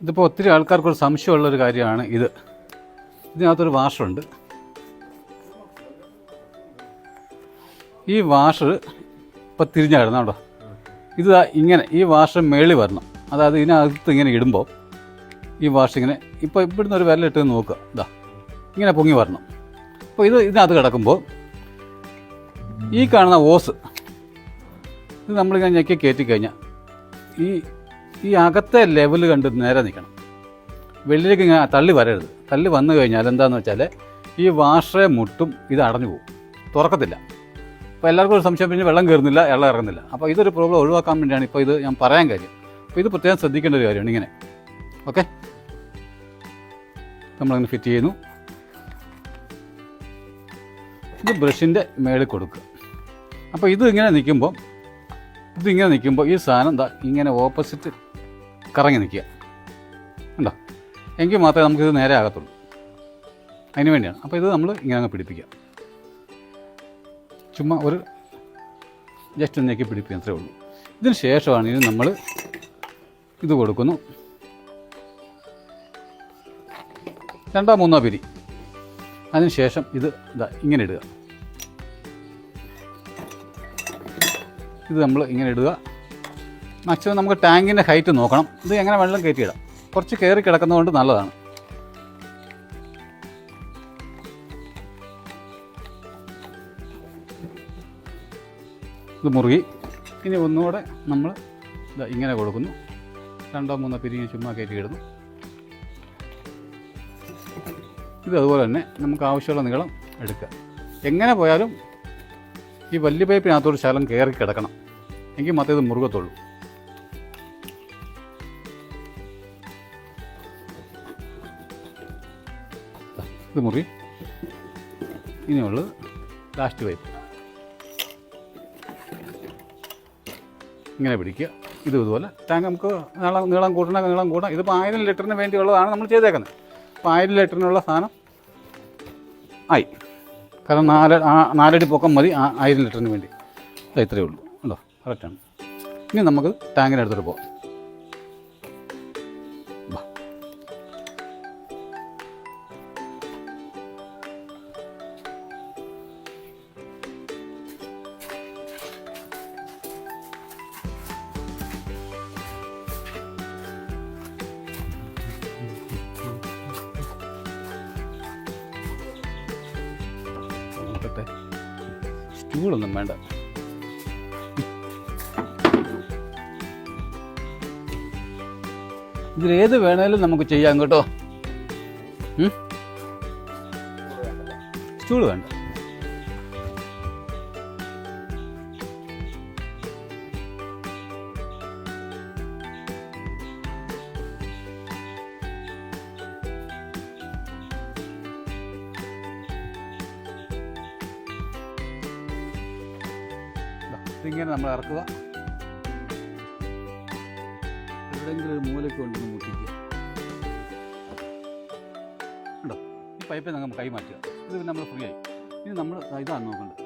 ഇതിപ്പോൾ ഒത്തിരി ആൾക്കാർക്കൊരു സംശയമുള്ളൊരു കാര്യമാണ് ഇത്. ഇതിനകത്തൊരു വാഷറുണ്ട്. ഈ വാഷർ ഇപ്പോൾ തിരിഞ്ഞ കിടന്നോ. ഇത് ഇങ്ങനെ ഈ വാഷർ മേളിൽ വരണം. അതായത് ഇതിനകത്ത് ഇങ്ങനെ ഇടുമ്പോൾ ഈ വാഷ് ഇങ്ങനെ ഇപ്പോൾ ഇവിടുന്ന് ഒരു വിരലിട്ട് നോക്കുക, ഇതാ ഇങ്ങനെ പൊങ്ങി വരണം. അപ്പോൾ ഇതിനകത്ത് കിടക്കുമ്പോൾ ഈ കാണുന്ന ഓസ് ഇത് നമ്മളിങ്ങനെ ഞെക്കി കയറ്റി കഴിഞ്ഞാൽ ഈ അകത്തെ ലെവൽ കണ്ട് നേരെ നിൽക്കണം. വെള്ളിലേക്ക് ഇങ്ങനെ തള്ളി വരരുത്. തള്ളി വന്നു കഴിഞ്ഞാൽ എന്താണെന്ന് വെച്ചാൽ ഈ വാഷറെ മുട്ടും ഇത് അടഞ്ഞു പോകും, തുറക്കത്തില്ല. അപ്പോൾ എല്ലാവർക്കും ഒരു സംശയം, പിന്നെ വെള്ളം കയറുന്നില്ല, വെള്ളം ഇറങ്ങുന്നില്ല. അപ്പോൾ ഇതൊരു പ്രോബ്ലം ഒഴിവാക്കാൻ വേണ്ടിയാണ് ഇപ്പോൾ ഇത് ഞാൻ പറയാൻ കാര്യം. അപ്പോൾ ഇത് പ്രത്യേകം ശ്രദ്ധിക്കേണ്ട ഒരു കാര്യമാണ്. ഇങ്ങനെ ഓക്കെ, നമ്മളങ്ങനെ ഫിറ്റ് ചെയ്യുന്നു. ഇത് ബ്രഷിൻ്റെ മേളിൽ കൊടുക്കുക. അപ്പോൾ ഇതിങ്ങനെ നിൽക്കുമ്പോൾ ഈ സാധനം എന്താ ഇങ്ങനെ ഓപ്പോസിറ്റ് കറങ്ങി നിൽക്കുക ഉണ്ടോ, എങ്കിൽ മാത്രമേ നമുക്കിത് നേരെ ആകത്തുള്ളൂ. അതിന് വേണ്ടിയാണ്. അപ്പോൾ ഇത് നമ്മൾ ഇങ്ങനെ അങ്ങ് പിടിപ്പിക്കുക. ചുമ്മാ ഒരു ജസ്റ്റ് ഒന്നേക്ക് പിടിപ്പിക്കുക, അത്രേ ഉള്ളൂ. ഇതിന് ശേഷമാണ് ഇത് നമ്മൾ ഇത് കൊടുക്കുന്നു. 2 3 പിരി. അതിന് ശേഷം ഇത് ഇതാ ഇങ്ങനെ ഇടുക. ഇത് നമ്മൾ ഇങ്ങനെ ഇടുക. മാക്സിമം നമുക്ക് ടാങ്കിൻ്റെ ഹൈറ്റ് നോക്കണം. ഇത് എങ്ങനെ വെള്ളം കയറ്റിയിടാം. കുറച്ച് കയറി കിടക്കുന്നതുകൊണ്ട് നല്ലതാണ്. ഇത് മുറുകി. ഇനി ഒന്നുകൂടെ നമ്മൾ ഇതാ ഇങ്ങനെ കൊടുക്കുന്നു. 2 3 പിരി ചുമ്മാ കയറ്റി ഇടുന്നു. ഇത് അതുപോലെ തന്നെ നമുക്ക് ആവശ്യമുള്ള നീളം എടുക്കുക. എങ്ങനെ പോയാലും ഈ വലിയ പൈപ്പിനകത്തൊരു ശകലം കയറി കിടക്കണം, എങ്കിൽ മാത്രമേ ഇത് മുറുകത്തുള്ളൂ. ഇത് മുറി. ഇനിയുള്ളത് ലാസ്റ്റ് പൈപ്പ് ഇങ്ങനെ പിടിക്കുക. ഇതുപോലെ ടാങ്ക് നമുക്ക് നീളം കൂട്ടാം. ഇതിപ്പോൾ 1000 ലിറ്ററിന് വേണ്ടിയുള്ളതാണ് നമ്മൾ ചെയ്തേക്കുന്നത്. അപ്പോൾ 1000 ലിറ്ററിനുള്ള സാധനം ആയി. കാരണം 4 അടി പൊക്കം മതി 1000 ലിറ്ററിന് വേണ്ടി. ഇത്രയേ ഉള്ളൂ ഉണ്ടോ, കറക്റ്റാണ്. ഇനി നമുക്ക് ടാങ്കിനടുത്തോട്ട് പോകാം. സ്റ്റൂളൊന്നും വേണ്ട. ഇതിലേത് വേണേലും നമുക്ക് ചെയ്യാം കേട്ടോ. സ്റ്റൂൾ വേണ്ട. ഇതിങ്ങനെ നമ്മൾ ഇറക്കുക. എവിടെയെങ്കിലും ഒരു മൂലയ്ക്ക് കൊണ്ടൊന്ന് മുട്ടിക്കുക ഉണ്ടോ. ഈ പൈപ്പിൽ നമ്മൾ കൈ മാറ്റുക. ഇത് പിന്നെ നമ്മൾ ഫ്രീ ആയി. ഇനി നമ്മൾ ഇതാണ് നോക്കേണ്ടത്.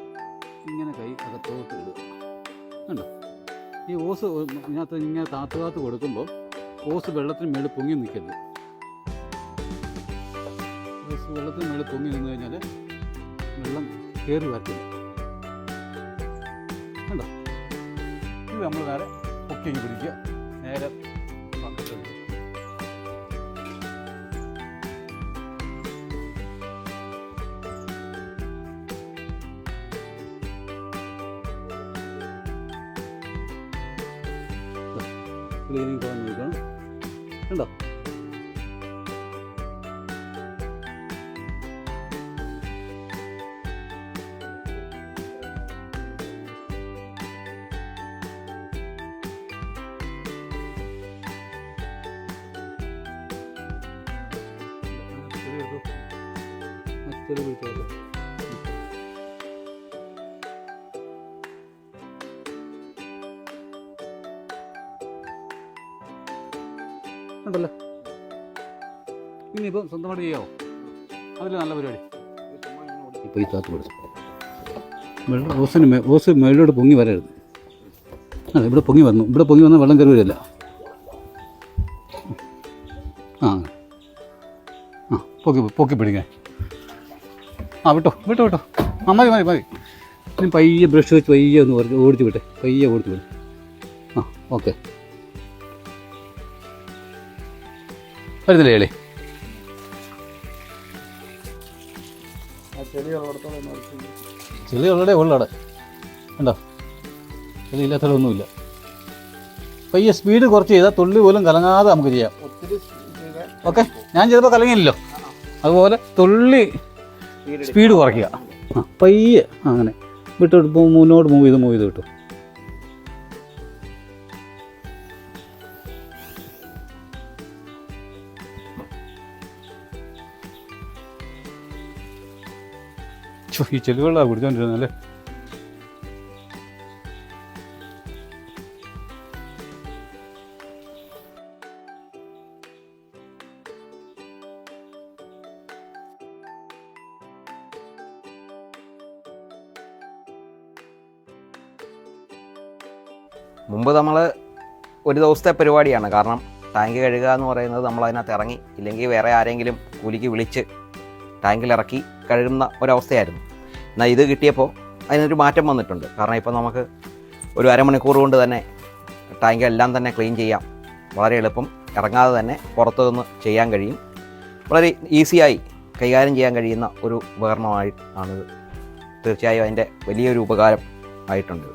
ഇങ്ങനെ കൈ അകത്തോട്ട് ഇടുക ഉണ്ടോ. ഈ ഓസ് ഇതിനകത്ത് ഇങ്ങനെ താത്ത് കൊടുക്കുമ്പോൾ ഓസ് വെള്ളത്തിന് മേളിൽ പൊങ്ങി നിൽക്കരുത്. ഓസ് വെള്ളത്തിന് മേളിൽ പൊങ്ങി നിന്ന് കഴിഞ്ഞാൽ വെള്ളം കയറി വരത്തില്ല ഉണ്ടോ. ഇത് നമ്മൾ നേരെ പൊക്കിങ് പിടിക്കുക. നേരെ പക്കത്തിൽ ക്ലീനിങ് പോകാൻ നോക്കണം ഉണ്ടോ. മറ്റൊരു വീട്ടിൽ ഉണ്ടല്ലോ. ഇനിയിപ്പം സ്വന്തമായിട്ട് ചെയ്യാമോ? അതിൽ നല്ല പരിപാടി. ഇപ്പോൾ ഈ താത്ത് കൊടുത്തു വെള്ളം ഓസ് മേളിലോട്ട് പൊങ്ങി വരരുത്. ഇവിടെ പൊങ്ങി വന്നു. ഇവിടെ പൊങ്ങി വന്നാൽ വെള്ളം കയറി വരില്ല. ആ ആ പൊക്കി പൊക്കി പിടിക്കാൻ. ആ വിട്ടോ വിട്ടോ വിട്ടോ. ആ മതി മതി മതി. ഇനി പയ്യെ ബ്രഷ് വെച്ച് പയ്യെ ഒന്ന് ഓടിച്ച് വിട്ടെ, പയ്യെ ഓടിച്ച് വിട്ടെ. ആ ഓക്കെ. വരുന്നില്ലേ എളി? ചെളി ഉള്ളടേ ഉള്ളടെ ഉണ്ടോ? ചെളി ഇല്ലാത്തവിടെ ഒന്നുമില്ല. പയ്യെ സ്പീഡ് കുറച്ച് ചെയ്താൽ തുള്ളി പോലും കലങ്ങാതെ നമുക്ക് ചെയ്യാം. ഓക്കെ, ഞാൻ ചെയ്തപ്പോൾ കലങ്ങിയില്ലല്ലോ, അതുപോലെ തുള്ളി സ്പീഡ് കുറയ്ക്കുക. ആ പയ്യെ അങ്ങനെ വിട്ടോട്ട് മുന്നോട്ട് മൂവ് ചെയ്ത് വിട്ടു. ഈ ചെളിവെള്ളമാണ് കുടിച്ചോണ്ടിരുന്നല്ലേ. മുമ്പ് നമ്മൾ ഒരു ദിവസത്തെ പരിപാടിയാണ്. കാരണം ടാങ്ക് കഴുകുക എന്ന് പറയുന്നത് നമ്മൾ അതിനകത്ത് ഇറങ്ങി, ഇല്ലെങ്കിൽ വേറെ ആരെങ്കിലും കൂലിക്ക് വിളിച്ച് ടാങ്കിലിറക്കി കഴുകുന്ന ഒരവസ്ഥയായിരുന്നു. എന്നാൽ ഇത് കിട്ടിയപ്പോൾ അതിനൊരു മാറ്റം വന്നിട്ടുണ്ട്. കാരണം ഇപ്പോൾ നമുക്ക് ഒരു അരമണിക്കൂർ കൊണ്ട് തന്നെ ടാങ്ക് എല്ലാം തന്നെ ക്ലീൻ ചെയ്യാം. വളരെ എളുപ്പം, ഇറങ്ങാതെ തന്നെ പുറത്തു നിന്ന് ചെയ്യാൻ കഴിയും. വളരെ ഈസിയായി കൈകാര്യം ചെയ്യാൻ കഴിയുന്ന ഒരു ഉപകരണമായിട്ടാണിത്. തീർച്ചയായും അതിൻ്റെ വലിയൊരു ഉപകാരം ആയിട്ടുണ്ട്.